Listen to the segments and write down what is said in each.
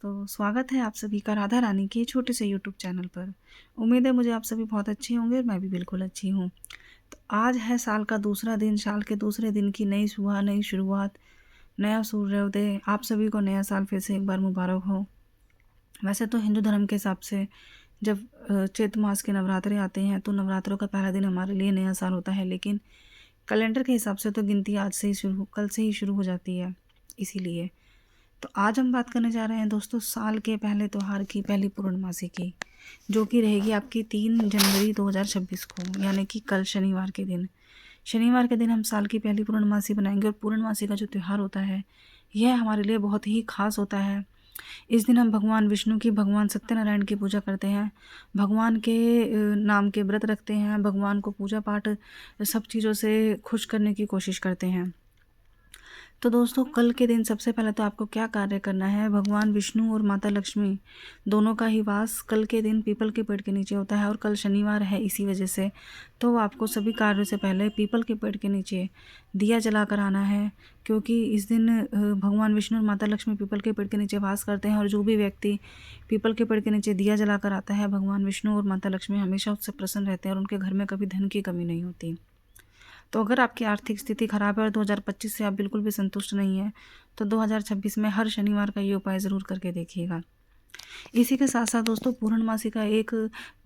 दोस्तों, स्वागत है आप सभी का राधा रानी के छोटे से यूट्यूब चैनल पर। उम्मीद है मुझे आप सभी बहुत अच्छे होंगे और मैं भी बिल्कुल अच्छी हूँ। तो आज है साल का दूसरा दिन, साल के दूसरे दिन की नई सुबह, नई शुरुआत, नया सूर्योदय। आप सभी को नया साल फिर से एक बार मुबारक हो। वैसे तो हिंदू धर्म के हिसाब से जब चैत्र मास के नवरात्रे आते हैं तो नवरात्रों का पहला दिन हमारे लिए नया साल होता है, लेकिन कैलेंडर के हिसाब से तो गिनती आज से ही शुरू, कल से ही शुरू हो जाती है। इसीलिए तो आज हम बात करने जा रहे हैं दोस्तों साल के पहले त्योहार की, पहली पूर्णमासी की, जो कि रहेगी आपकी 3 जनवरी 2026 को, यानी कि कल शनिवार के दिन। शनिवार के दिन हम साल की पहली पूर्णमासी बनाएंगे और पूर्णमासी का जो त्यौहार होता है यह हमारे लिए बहुत ही खास होता है। इस दिन हम भगवान विष्णु की, भगवान सत्यनारायण की पूजा करते हैं, भगवान के नाम के व्रत रखते हैं, भगवान को पूजा पाठ सब चीज़ों से खुश करने की कोशिश करते हैं। तो दोस्तों कल के दिन सबसे पहले तो आपको क्या कार्य करना है, भगवान विष्णु और माता लक्ष्मी दोनों का ही वास कल के दिन पीपल के पेड़ के नीचे होता है और कल शनिवार है इसी वजह से तो आपको सभी कार्यों से पहले पीपल के पेड़ के नीचे दिया जला कर आना है, क्योंकि इस दिन भगवान विष्णु और माता लक्ष्मी पीपल के पेड़ के नीचे वास करते हैं और जो भी व्यक्ति पीपल के पेड़ के नीचे दिया जला कर आता है, भगवान विष्णु और माता लक्ष्मी हमेशा उससे प्रसन्न रहते हैं और उनके घर में कभी धन की कमी नहीं होती। तो अगर आपकी आर्थिक स्थिति खराब है और 2025 से आप बिल्कुल भी संतुष्ट नहीं हैं तो 2026 में हर शनिवार का ये उपाय ज़रूर करके देखिएगा। इसी के साथ साथ दोस्तों पूर्णमासी का एक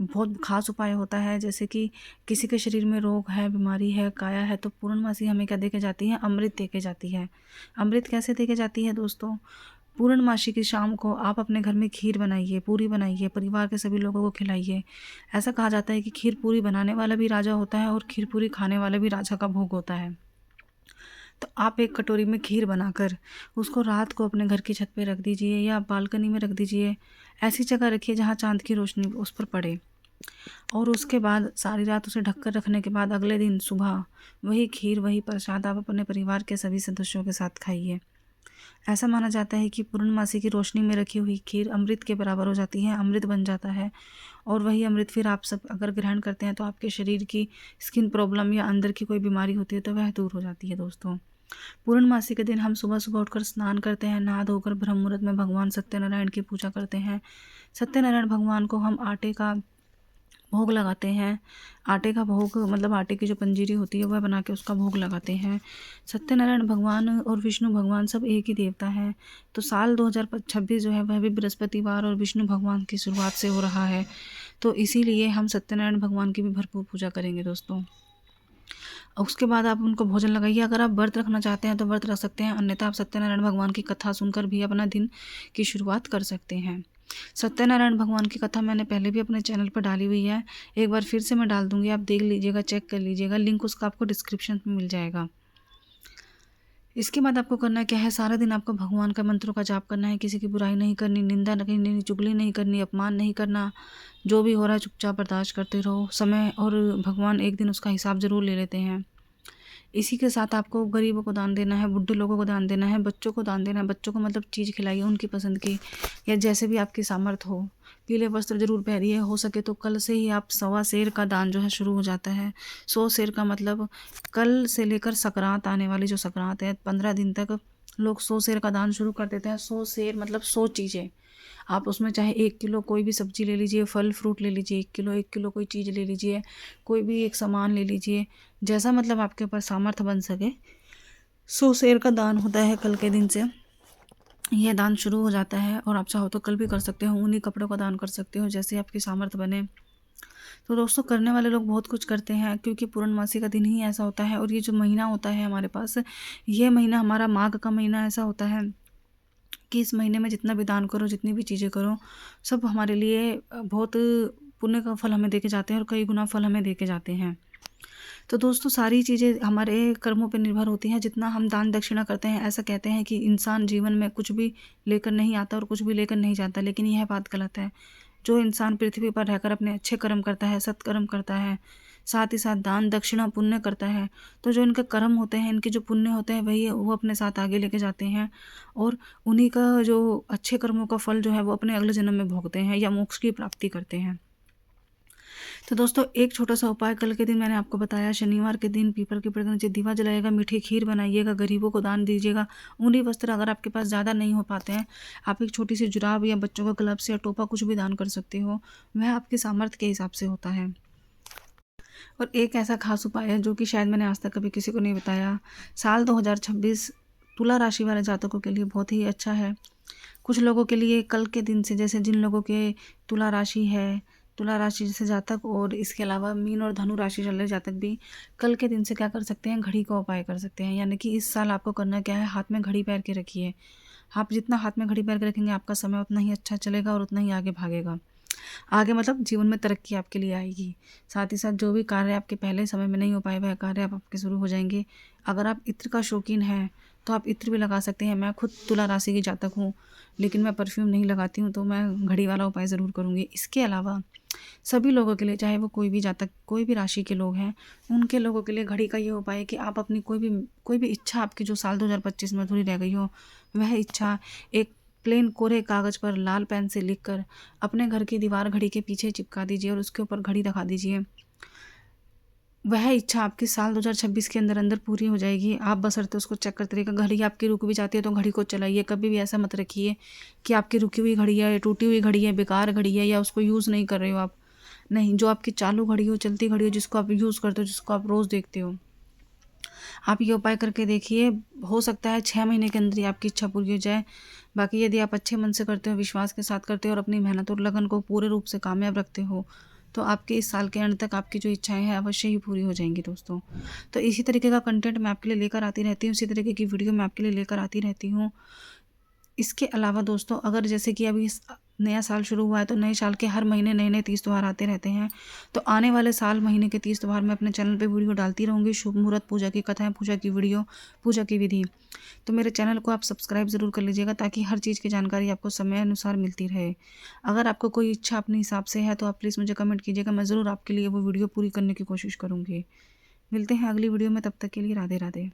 बहुत खास उपाय होता है, जैसे कि किसी के शरीर में रोग है, बीमारी है, काया है, तो पूर्णमासी हमें क्या देके जाती है, अमृत देके जाती है। अमृत कैसे देके जाती है दोस्तों, पूर्णमासी की शाम को आप अपने घर में खीर बनाइए, पूरी बनाइए, परिवार के सभी लोगों को खिलाइए। ऐसा कहा जाता है कि खीर पूरी बनाने वाला भी राजा होता है और खीर पूरी खाने वाला भी राजा का भोग होता है। तो आप एक कटोरी में खीर बनाकर उसको रात को अपने घर की छत पे रख दीजिए या बालकनी में रख दीजिए। ऐसी जगह रखिए जहाँ चांद की रोशनी उस पर पड़े और उसके बाद सारी रात उसे ढककर रखने के बाद अगले दिन सुबह वही खीर, वही प्रसाद आप अपने परिवार के सभी सदस्यों के साथ खाइए। ऐसा माना जाता है कि पूर्णमासी की रोशनी में रखी हुई खीर अमृत के बराबर हो जाती है, अमृत बन जाता है और वही अमृत फिर आप सब अगर ग्रहण करते हैं तो आपके शरीर की स्किन प्रॉब्लम या अंदर की कोई बीमारी होती है तो वह दूर हो जाती है। दोस्तों पूर्णमासी के दिन हम सुबह सुबह उठकर स्नान करते हैं, नहा धोकर ब्रह्म मुहूर्त में भगवान सत्यनारायण की पूजा करते हैं। सत्यनारायण भगवान को हम आटे का भोग लगाते हैं। आटे का भोग मतलब आटे की जो पंजीरी होती है वह बना के उसका भोग लगाते हैं। सत्यनारायण भगवान और विष्णु भगवान सब एक ही देवता हैं। तो साल 2026 जो है वह भी बृहस्पतिवार और विष्णु भगवान की शुरुआत से हो रहा है, तो इसीलिए हम सत्यनारायण भगवान की भी भरपूर पूजा करेंगे दोस्तों। उसके बाद आप उनको भोजन लगाइए। अगर आप व्रत रखना चाहते हैं तो व्रत रख सकते हैं, अन्यथा आप सत्यनारायण भगवान की कथा सुनकर भी अपना दिन की शुरुआत कर सकते हैं। सत्यनारायण भगवान की कथा मैंने पहले भी अपने चैनल पर डाली हुई है, एक बार फिर से मैं डाल दूंगी, आप देख लीजिएगा, चेक कर लीजिएगा, लिंक उसका आपको डिस्क्रिप्शन में मिल जाएगा। इसके बाद आपको करना क्या है, सारा दिन आपको भगवान का मंत्रों का जाप करना है, किसी की बुराई नहीं करनी, निंदा नहीं करनी, चुगली नहीं करनी, अपमान नहीं करना। जो भी हो रहा है चुपचाप बर्दाश्त करते रहो समय, और भगवान एक दिन उसका हिसाब ज़रूर ले लेते हैं। इसी के साथ आपको गरीबों को दान देना है, बुढ़े लोगों को दान देना है, बच्चों को दान देना है। बच्चों को मतलब चीज़ खिलाइए उनकी पसंद की, या जैसे भी आपकी सामर्थ्य हो। पीले वस्त्र जरूर पहनिए, हो सके तो कल से ही आप 1.25 सेर का दान जो है शुरू हो जाता है। 100 सेर का मतलब कल से लेकर संक्रांत आने वाली जो संक्रांत है 15 दिन तक लोग 100 सेर का दान शुरू कर देते हैं। 100 सेर मतलब 100 चीज़ें। आप उसमें चाहे 1 किलो कोई भी सब्जी ले लीजिए, फल फ्रूट ले लीजिए, 1 किलो कोई चीज़ ले लीजिए, कोई भी एक सामान ले लीजिए, जैसा मतलब आपके पास सामर्थ्य बन सके। 100 शेर का दान होता है कल के दिन से यह दान शुरू हो जाता है, और आप चाहो तो कल भी कर सकते हो, उन्हीं कपड़ों का दान कर सकते हो जैसे आपकी सामर्थ्य बने। तो दोस्तों करने वाले लोग बहुत कुछ करते हैं, क्योंकि पूर्णमासी का दिन ही ऐसा होता है। और ये जो महीना होता है हमारे पास, ये महीना हमारा माघ का महीना ऐसा होता है कि इस महीने में जितना भी दान करो, जितनी भी चीज़ें करो, सब हमारे लिए बहुत पुण्य का फल हमें देके जाते हैं और कई गुना फल हमें देके जाते हैं। तो दोस्तों सारी चीज़ें हमारे कर्मों पर निर्भर होती हैं, जितना हम दान दक्षिणा करते हैं। ऐसा कहते हैं कि इंसान जीवन में कुछ भी लेकर नहीं आता और कुछ भी लेकर नहीं जाता, लेकिन यह बात गलत है। जो इंसान पृथ्वी पर रहकर अपने अच्छे कर्म करता है, सत्कर्म करता है, साथ ही साथ दान दक्षिणा पुण्य करता है, तो जो इनके कर्म होते हैं, इनके जो पुण्य होते हैं, वही वो अपने साथ आगे लेके जाते हैं और उन्हीं का जो अच्छे कर्मों का फल जो है वो अपने अगले जन्म में भोगते हैं या मोक्ष की प्राप्ति करते हैं। तो दोस्तों एक छोटा-सा उपाय कल के दिन मैंने आपको बताया, शनिवार के दिन पीपल के पेड़ के नीचे दीवा जलाइएगा, मीठी खीर बनाइएगा, गरीबों को दान दीजिएगा। ऊनी वस्त्र अगर आपके पास ज़्यादा नहीं हो पाते हैं, आप एक छोटी-सी जुराब या बच्चों का ग्लव्स या टोपा कुछ भी दान कर सकते हो, वह आपके सामर्थ्य के हिसाब से होता है। और एक ऐसा खास उपाय है जो कि शायद मैंने आज तक कभी किसी को नहीं बताया। साल 2026 तुला राशि वाले जातकों के लिए बहुत ही अच्छा है। कुछ लोगों के लिए कल के दिन से, जैसे जिन लोगों के तुला राशि है, तुला राशि जैसे जातक, और इसके अलावा मीन और धनु राशि वाले जातक भी कल के दिन से क्या कर सकते हैं, घड़ी का उपाय कर सकते हैं। यानी कि इस साल आपको करना क्या है, हाथ में घड़ी पहन के रखिए। आप जितना हाथ में घड़ी पहन के रखेंगे, आपका समय उतना ही अच्छा चलेगा और उतना ही आगे भागेगा। आगे मतलब जीवन में तरक्की आपके लिए आएगी। साथ ही साथ जो भी कार्य आपके पहले समय में नहीं हो पाए, वह कार्य अब आपके शुरू हो जाएंगे। अगर आप इत्र का शौकीन हैं तो आप इत्र भी लगा सकते हैं। मैं खुद तुला राशि की जातक हूँ, लेकिन मैं परफ्यूम नहीं लगाती हूँ, तो मैं घड़ी वाला उपाय ज़रूर करूँगी। इसके अलावा सभी लोगों के लिए, चाहे वो कोई भी जातक, कोई भी राशि के लोग हैं, उनके लोगों के लिए घड़ी का ये उपाय है कि आप अपनी कोई भी इच्छा आपकी जो साल 2025 में अधूरी रह गई हो, वह इच्छा एक प्लेन कोरे कागज़ पर लाल पेन से लिखकर अपने घर की दीवार घड़ी के पीछे चिपका दीजिए और उसके ऊपर घड़ी रखा दीजिए। वह इच्छा आपकी साल 2026 के अंदर अंदर पूरी हो जाएगी। आप बशर्ते उसको चेक करते रहिएगा। घड़ी आपकी रुक भी जाती है तो घड़ी को चलाइए। कभी भी ऐसा मत रखिए कि आपकी रुकी हुई घड़ी है, टूटी हुई घड़ी है, बेकार घड़ी है, या उसको यूज़ नहीं कर रहे हो आप। नहीं, जो आपकी चालू घड़ी हो, चलती घड़ी हो, जिसको आप यूज़ करते हो, जिसको आप रोज़ देखते हो, आप ये उपाय करके देखिए। हो सकता है 6 महीने के अंदर ही आपकी इच्छा पूरी हो जाए। बाकी यदि आप अच्छे मन से करते हो, विश्वास के साथ करते हो और अपनी मेहनत और लगन को पूरे रूप से कामयाब रखते हो, तो आपके इस साल के अंत तक आपकी जो इच्छाएं हैं अवश्य ही पूरी हो जाएंगी दोस्तों। तो इसी तरीके का कंटेंट मैं आपके लिए लेकर आती रहती हूँ, इसी तरीके की वीडियो मैं आपके लिए लेकर आती रहती हूँ। इसके अलावा दोस्तों, अगर जैसे कि अभी नया साल शुरू हुआ है, तो नए साल के हर महीने नए नए तीज त्यौहार आते रहते हैं। तो आने वाले साल महीने के तीज त्यौहार मैं अपने चैनल पे वीडियो डालती रहूँगी। शुभ मुहूर्त, पूजा की कथाएं, पूजा की वीडियो, पूजा की विधि। तो मेरे चैनल को आप सब्सक्राइब ज़रूर कर लीजिएगा, ताकि हर चीज़ की जानकारी आपको समय अनुसार मिलती रहे। अगर आपको कोई इच्छा अपने हिसाब से है तो आप प्लीज़ मुझे कमेंट कीजिएगा। मैं ज़रूर आपके लिए वो वीडियो पूरी करने की कोशिश करूँगी। मिलते हैं अगली वीडियो में, तब तक के लिए राधे राधे।